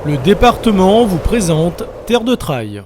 Le département vous présente Terre de Trail.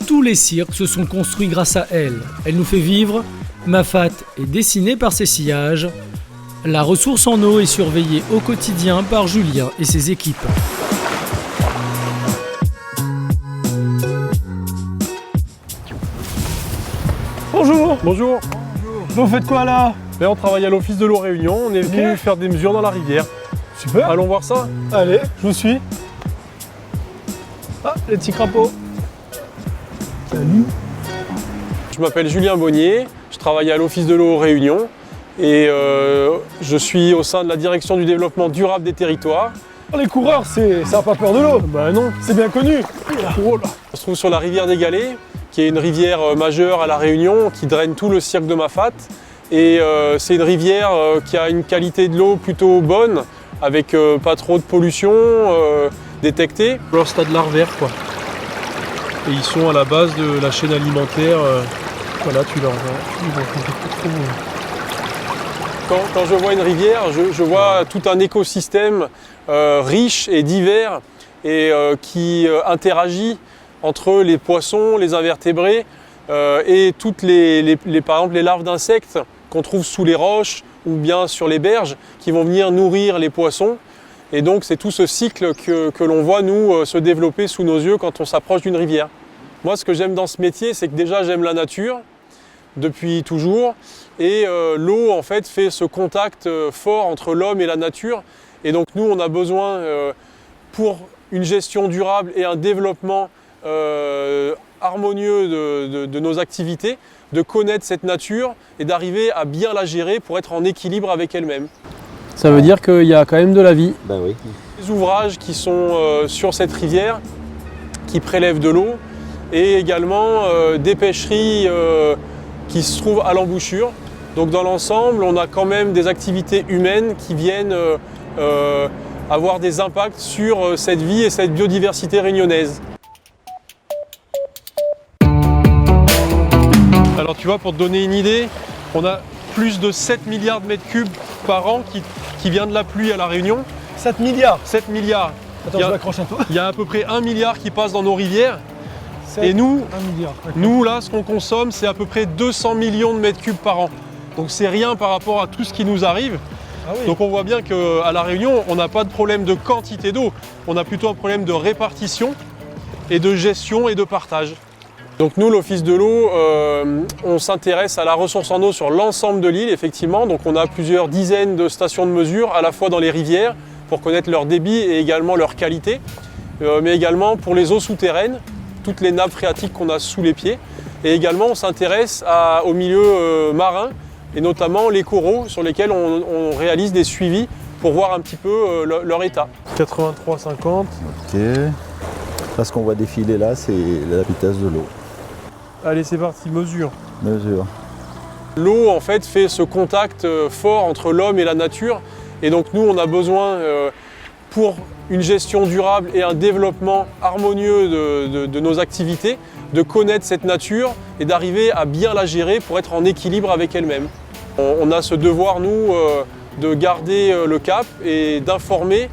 Tous les cirques se sont construits grâce à elle. Elle nous fait vivre. Mafat est dessinée par ses sillages. La ressource en eau est surveillée au quotidien par Julien et ses équipes. Bonjour. Bonjour. Vous faites quoi là? Là, on travaille à l'office de l'eau Réunion. On est venu faire des mesures dans la rivière. Super. Allons voir ça. Allez, je vous suis. Ah, les petits crapauds. Salut. Je m'appelle Julien Bonnier. Je travaille à l'office de l'eau Réunion. Et je suis au sein de la direction du développement durable des territoires. Les coureurs, ça n'a pas peur de l'eau. Bah non. C'est bien connu. On se trouve sur la rivière des Galets, qui est une rivière majeure à la Réunion, qui draine tout le cirque de Mafat. Et c'est une rivière qui a une qualité de l'eau plutôt bonne, avec pas trop de pollution détectée. Leur stade larvaire, quoi. Et ils sont à la base de la chaîne alimentaire. Voilà, tu leur vois. Quand je vois une rivière, je vois tout un écosystème riche et divers et qui interagit entre les poissons, les invertébrés et toutes par exemple les larves d'insectes qu'on trouve sous les roches ou bien sur les berges qui vont venir nourrir les poissons. Et donc c'est tout ce cycle que l'on voit nous se développer sous nos yeux quand on s'approche d'une rivière. Moi, ce que j'aime dans ce métier, c'est que déjà j'aime la nature depuis toujours. Et l'eau en fait fait ce contact fort entre l'homme et la nature. Et donc nous, on a besoin pour une gestion durable et un développement harmonieux de nos activités, de connaître cette nature et d'arriver à bien la gérer pour être en équilibre avec elle-même. Ça veut dire qu'il y a quand même de la vie. Ben oui. Les ouvrages qui sont sur cette rivière, qui prélèvent de l'eau, et également des pêcheries qui se trouvent à l'embouchure. Donc dans l'ensemble, on a quand même des activités humaines qui viennent avoir des impacts sur cette vie et cette biodiversité réunionnaise. Alors tu vois, pour te donner une idée, on a plus de 7 milliards de mètres cubes par an qui vient de la pluie à La Réunion. 7 milliards. 7 milliards. Attends, je m'accroche à toi. Il y a à peu près 1 milliard qui passe dans nos rivières. 7, et nous, 1 milliard. Nous, là, ce qu'on consomme, c'est à peu près 200 millions de mètres cubes par an. Donc c'est rien par rapport à tout ce qui nous arrive. Ah oui. Donc on voit bien qu'à La Réunion, on n'a pas de problème de quantité d'eau. On a plutôt un problème de répartition et de gestion et de partage. Donc nous, l'Office de l'eau, on s'intéresse à la ressource en eau sur l'ensemble de l'île, effectivement. Donc on a plusieurs dizaines de stations de mesure, à la fois dans les rivières, pour connaître leur débit et également leur qualité, mais également pour les eaux souterraines, toutes les nappes phréatiques qu'on a sous les pieds. Et également, on s'intéresse au milieu marin, et notamment les coraux, sur lesquels on réalise des suivis pour voir un petit peu leur état. 83,50. Ok. Là, ce qu'on voit défiler là, c'est la vitesse de l'eau. Allez, c'est parti, mesure. Mesure. L'eau, en fait, fait ce contact fort entre l'homme et la nature. Et donc, nous, on a besoin, pour une gestion durable et un développement harmonieux de nos activités, de connaître cette nature et d'arriver à bien la gérer pour être en équilibre avec elle-même. On a ce devoir, nous, de garder le cap et d'informer,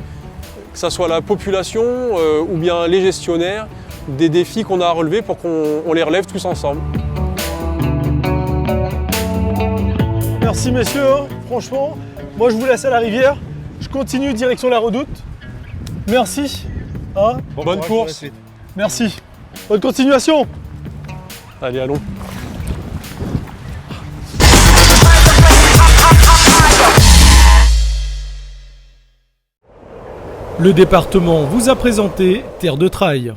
que ce soit la population ou bien les gestionnaires, des défis qu'on a à relever pour qu'on les relève tous ensemble. Merci messieurs, franchement, moi je vous laisse à la rivière. Je continue direction la Redoute. Merci. Hein, Bonne course. merci. Bonne continuation. Allez, allons. Le département vous a présenté Terre de Trail.